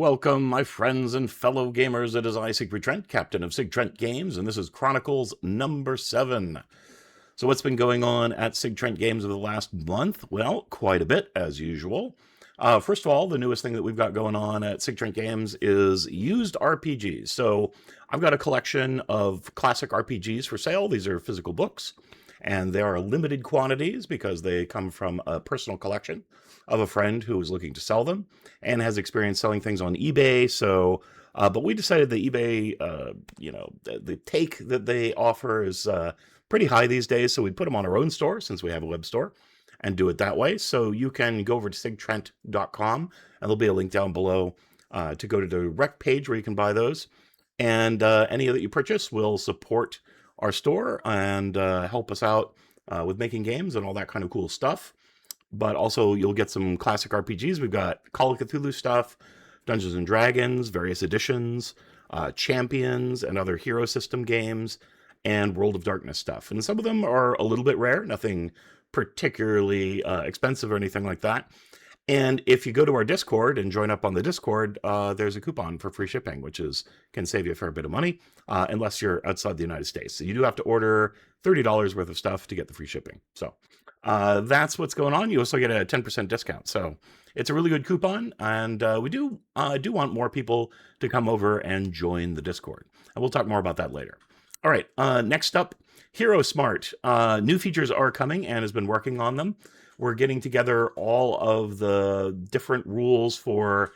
welcome, my friends and fellow gamers. It is I, SigTrent, captain of SigTrent Games, and this is Chronicles number 7. So what's been going on at SigTrent Games over the last month? Well, quite a bit, as usual. First of all, the newest thing that we've got going on at SigTrent Games is used RPGs. So I've got a collection of classic RPGs for sale. These are physical books, and they are limited quantities because they come from a personal collection of a friend who was looking to sell them and has experience selling things on eBay. So, but we decided the eBay, the take that they offer is pretty high these days. So we put them on our own store since we have a web store and do it that way. So you can go over to sigtrent.com and there'll be a link down below to go to the direct page where you can buy those. And any that you purchase will support our store and help us out with making games and all that kind of cool stuff. But also you'll get some classic RPGs. We've got Call of Cthulhu stuff, Dungeons and Dragons, various editions, Champions and other hero system games, and World of Darkness stuff. And some of them are a little bit rare, nothing particularly expensive or anything like that. And if you go to our Discord and join up on the Discord, there's a coupon for free shipping, which can save you a fair bit of money, unless you're outside the United States. So you do have to order $30 worth of stuff to get the free shipping. So that's what's going on. You also get a 10% discount. So it's a really good coupon, and we do want more people to come over and join the Discord. And we'll talk more about that later. All right, next up, Hero Smart. New features are coming and has been working on them. We're getting together all of the different rules for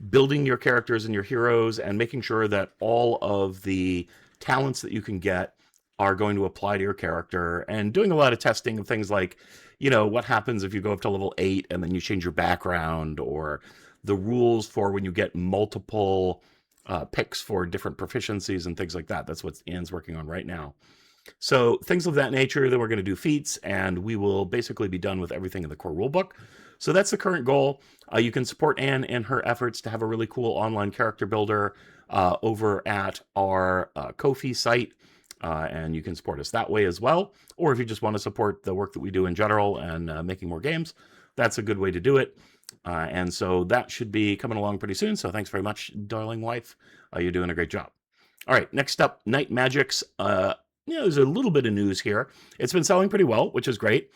building your characters and your heroes and making sure that all of the talents that you can get are going to apply to your character, and doing a lot of testing of things like, what happens if you go up to level 8 and then you change your background, or the rules for when you get multiple picks for different proficiencies and things like that. That's what Anne's working on right now. So things of that nature. Then we're going to do feats, and we will basically be done with everything in the core rulebook. So that's the current goal. You can support Anne in her efforts to have a really cool online character builder over at our Ko-fi site, and you can support us that way as well. Or if you just want to support the work that we do in general and making more games, that's a good way to do it. And so that should be coming along pretty soon. So thanks very much, darling wife. You're doing a great job. All right, next up, Night Magics. There's a little bit of news here. It's been selling pretty well, which is great.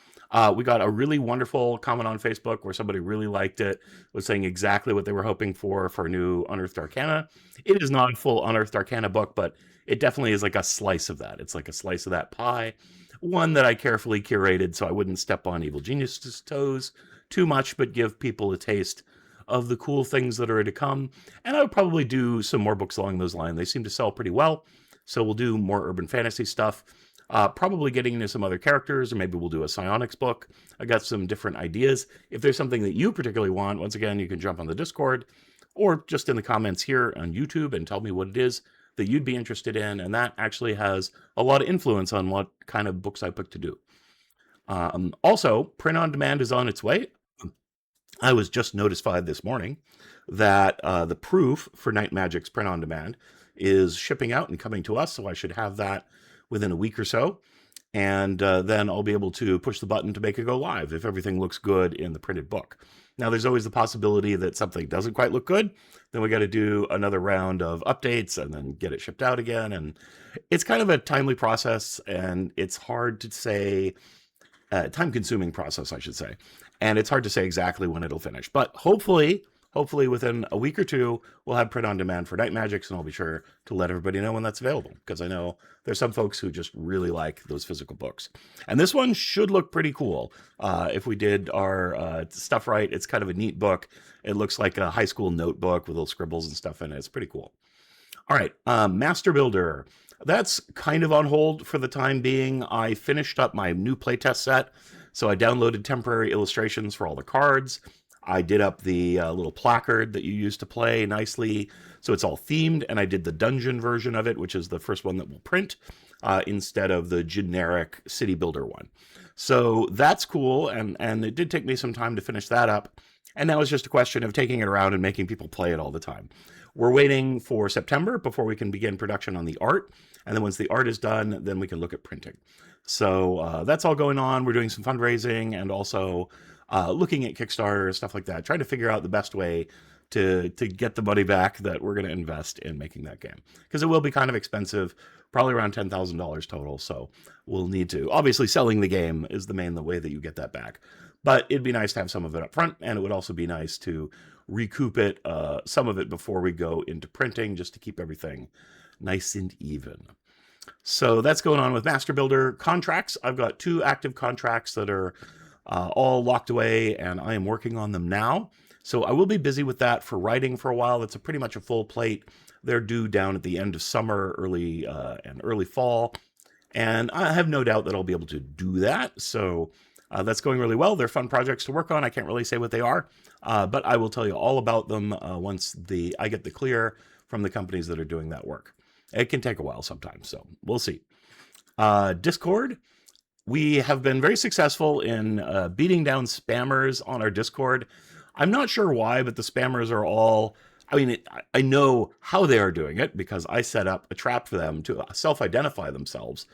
We got a really wonderful comment on Facebook where somebody really liked it, was saying exactly what they were hoping for a new Unearthed Arcana. It is not a full Unearthed Arcana book, but it definitely is like a slice of that. It's like a slice of that pie, one that I carefully curated so I wouldn't step on Evil Genius's toes too much, but give people a taste of the cool things that are to come. And I would probably do some more books along those lines. They seem to sell pretty well. So we'll do more urban fantasy stuff, probably getting into some other characters, or maybe we'll do a psionics book. I got some different ideas. If there's something that you particularly want, once again, you can jump on the Discord or just in the comments here on YouTube and tell me what it is that you'd be interested in. And that actually has a lot of influence on what kind of books I pick to do. Also, print on demand is on its way. I was just notified this morning that the proof for Night Magic's print on demand is shipping out and coming to us, so I should have that within a week or so, and then I'll be able to push the button to make it go live if everything looks good in the printed book. Now, there's always the possibility that something doesn't quite look good. Then we got to do another round of updates and then get it shipped out again, and it's kind of a timely process, and it's hard to say, time-consuming process, I should say, and it's hard to say exactly when it'll finish, but hopefully within a week or two, we'll have print on demand for Night Magics, and I'll be sure to let everybody know when that's available, because I know there's some folks who just really like those physical books. And this one should look pretty cool. If we did our stuff right, it's kind of a neat book. It looks like a high school notebook with little scribbles and stuff in it. It's pretty cool. All right, Master Builder. That's kind of on hold for the time being. I finished up my new playtest set, so I downloaded temporary illustrations for all the cards. I did up the little placard that you use to play nicely, so it's all themed, and I did the dungeon version of it, which is the first one that will print, instead of the generic city builder one. So that's cool, and it did take me some time to finish that up, and now it's just a question of taking it around and making people play it all the time. We're waiting for September before we can begin production on the art, and then once the art is done, then we can look at printing. So that's all going on. We're doing some fundraising and also looking at Kickstarter, stuff like that, trying to figure out the best way to get the money back that we're going to invest in making that game, because it will be kind of expensive, probably around $10,000 total. So we'll need to, obviously, selling the game is the main the way that you get that back. But it'd be nice to have some of it up front, and it would also be nice to recoup it, some of it before we go into printing, just to keep everything nice and even. So that's going on with Master Builder contracts. I've got 2 active contracts that are all locked away, and I am working on them now. So I will be busy with that for writing for a while. It's pretty much a full plate. They're due down at the end of summer, early fall, and I have no doubt that I'll be able to do that. So that's going really well. They're fun projects to work on. I can't really say what they are, but I will tell you all about them once I get the clear from the companies that are doing that work. It can take a while sometimes, so we'll see. Discord. We have been very successful in beating down spammers on our Discord. I'm not sure why, but the spammers are all, I know how they are doing it, because I set up a trap for them to self-identify themselves,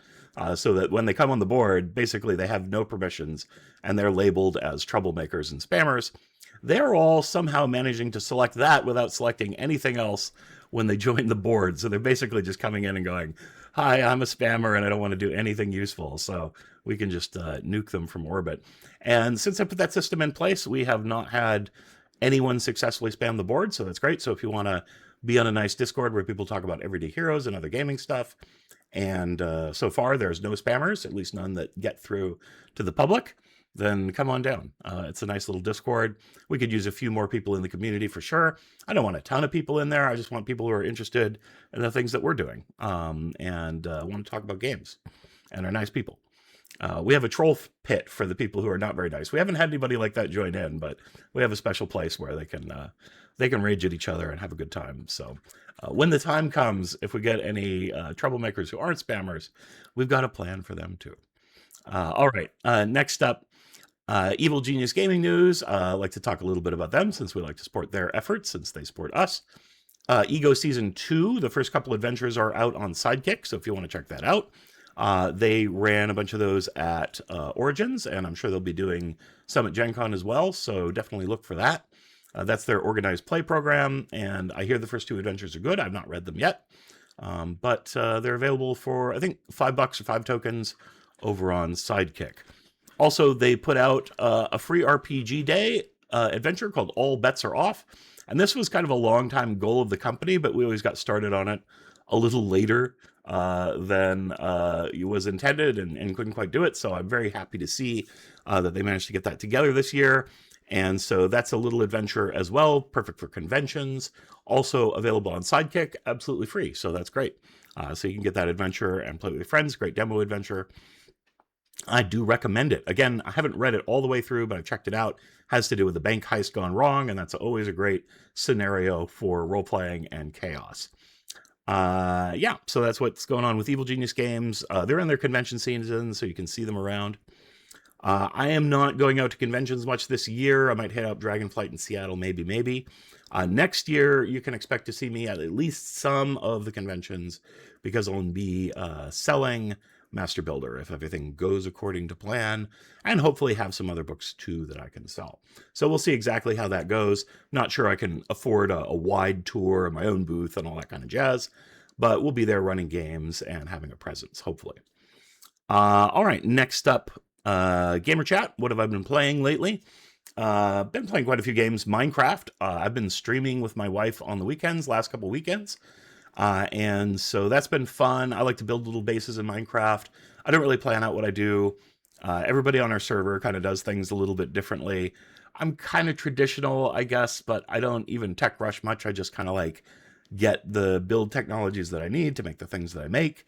so that when they come on the board, basically they have no permissions and they're labeled as troublemakers and spammers. They're all somehow managing to select that without selecting anything else when they join the board. So they're basically just coming in and going, "Hi, I'm a spammer and I don't want to do anything useful." So we can just nuke them from orbit. And since I put that system in place, we have not had anyone successfully spam the board. So that's great. So if you want to be on a nice Discord where people talk about everyday heroes and other gaming stuff, and so far there's no spammers, at least none that get through to the public, then come on down. It's a nice little Discord. We could use a few more people in the community for sure. I don't want a ton of people in there. I just want people who are interested in the things that we're doing, and want to talk about games and are nice people. We have a troll pit for the people who are not very nice. We haven't had anybody like that join in, but we have a special place where they can rage at each other and have a good time. So when the time comes, if we get any troublemakers who aren't spammers, we've got a plan for them too. All right, next up, Evil Genius Gaming News. I'd like to talk a little bit about them, since we like to support their efforts, since they support us. Ego Season 2, the first couple adventures are out on Sidekick, so if you want to check that out. They ran a bunch of those at Origins, and I'm sure they'll be doing some at Gen Con as well, so definitely look for that. That's their organized play program, and I hear the first 2 adventures are good. I've not read them yet, but they're available for, I think, $5 or 5 tokens over on Sidekick. Also, they put out a free RPG day adventure called All Bets Are Off. And this was kind of a long-time goal of the company, but we always got started on it a little later than it was intended, and couldn't quite do it. So I'm very happy to see that they managed to get that together this year. And so that's a little adventure as well, perfect for conventions. Also available on Sidekick, absolutely free. So that's great. So you can get that adventure and play with your friends. Great demo adventure. I do recommend it. Again, I haven't read it all the way through, but I've checked it out. It has to do with the bank heist gone wrong, and that's always a great scenario for role-playing and chaos. Yeah, so that's what's going on with Evil Genius Games. They're in their convention season, so you can see them around. I am not going out to conventions much this year. I might head out Dragonflight in Seattle, maybe. Next year, you can expect to see me at least some of the conventions, because I'll be selling Master Builder if everything goes according to plan, and hopefully have some other books too that I can sell. So we'll see exactly how that goes. Not sure I can afford a wide tour and my own booth and all that kind of jazz, but we'll be there running games and having a presence, hopefully. All right, next up, Gamer Chat. What have I been playing lately? Been playing quite a few games. Minecraft. I've been streaming with my wife on the weekends, last couple weekends. And so that's been fun. I like to build little bases in Minecraft. I don't really plan out what I do. Everybody on our server kind of does things a little bit differently. I'm kind of traditional, I guess, but I don't even tech rush much. I just kind of like get the build technologies that I need to make the things that I make.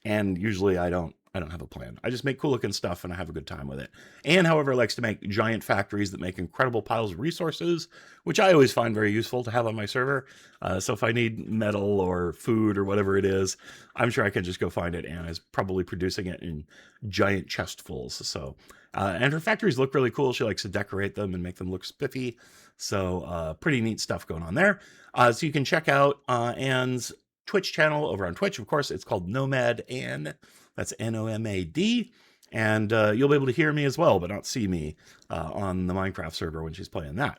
And usually I don't have a plan. I just make cool looking stuff and I have a good time with it. And however, likes to make giant factories that make incredible piles of resources, which I always find very useful to have on my server. So if I need metal or food or whatever it is, I'm sure I can just go find it. Anna is probably producing it in giant chestfuls. So, and her factories look really cool. She likes to decorate them and make them look spiffy. So pretty neat stuff going on there. So you can check out Anne's Twitch channel over on Twitch. Of course, it's called Nomad Anne. That's Nomad. And you'll be able to hear me as well, but not see me on the Minecraft server when she's playing that.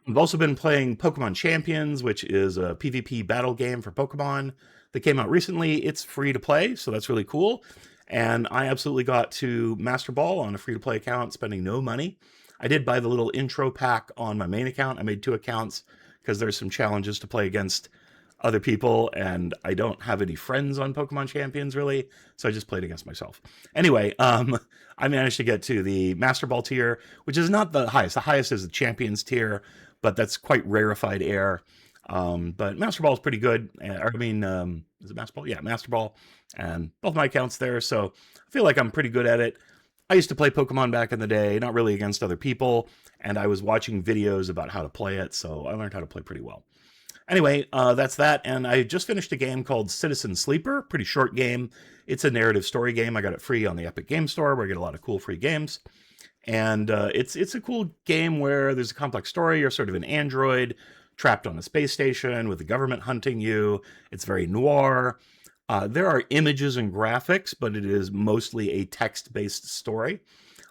I've also been playing Pokemon Champions, which is a PvP battle game for Pokemon that came out recently. It's free to play, so that's really cool. And I absolutely got to Master Ball on a free to play account, spending no money. I did buy the little intro pack on my main account. I made 2 accounts because there's some challenges to play against other people, and I don't have any friends on Pokemon Champions really, so I just played against myself. Anyway, I managed to get to the Master Ball tier, which is not the highest. The highest is the Champions tier, but that's quite rarefied air. But Master Ball is pretty good. Is it Master Ball? Yeah, Master Ball, and both my accounts there, so I feel like I'm pretty good at it. I used to play Pokemon back in the day, not really against other people, and I was watching videos about how to play it, so I learned how to play pretty well. Anyway, that's that. And I just finished a game called Citizen Sleeper. Pretty short game. It's a narrative story game. I got it free on the Epic Game Store, where I get a lot of cool free games. And it's a cool game where there's a complex story. You're sort of an android trapped on a space station with the government hunting you. It's very noir. There are images and graphics, but it is mostly a text-based story.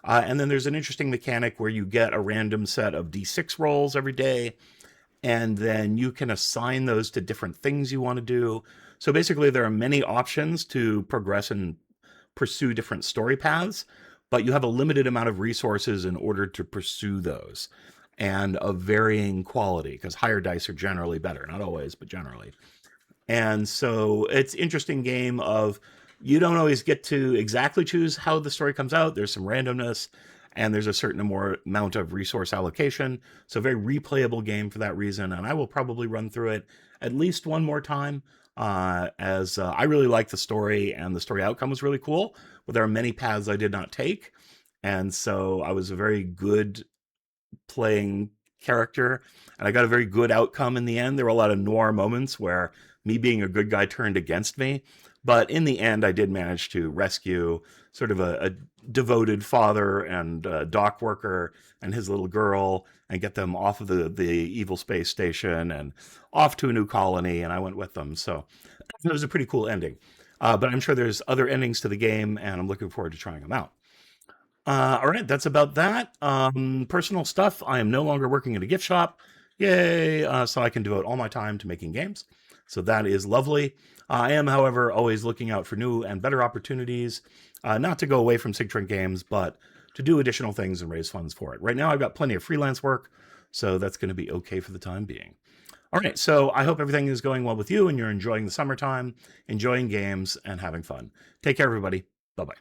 And then there's an interesting mechanic where you get a random set of D6 rolls every day, and then you can assign those to different things you want to do. So basically, there are many options to progress and pursue different story paths, but you have a limited amount of resources in order to pursue those, and of varying quality, because higher dice are generally better. Not always, but generally. And so it's an interesting game of, you don't always get to exactly choose how the story comes out. There's some randomness, and there's a certain more amount of resource allocation. So very replayable game for that reason. And I will probably run through it at least one more time, as I really like the story, and the story outcome was really cool. But there are many paths I did not take, and so I was a very good playing character, and I got a very good outcome in the end. There were a lot of noir moments where me being a good guy turned against me, but in the end, I did manage to rescue sort of a devoted father and dock worker and his little girl, and get them off of the evil space station and off to a new colony, and I went with them. So it was a pretty cool ending. But I'm sure there's other endings to the game, and I'm looking forward to trying them out. All right, that's about that. Personal stuff. I am no longer working at a gift shop. Yay! So I can devote all my time to making games. So that is lovely. I am, however, always looking out for new and better opportunities, not to go away from SigTrent Games, but to do additional things and raise funds for it. Right now, I've got plenty of freelance work, so that's going to be okay for the time being. All right, so I hope everything is going well with you, and you're enjoying the summertime, enjoying games, and having fun. Take care, everybody. Bye bye.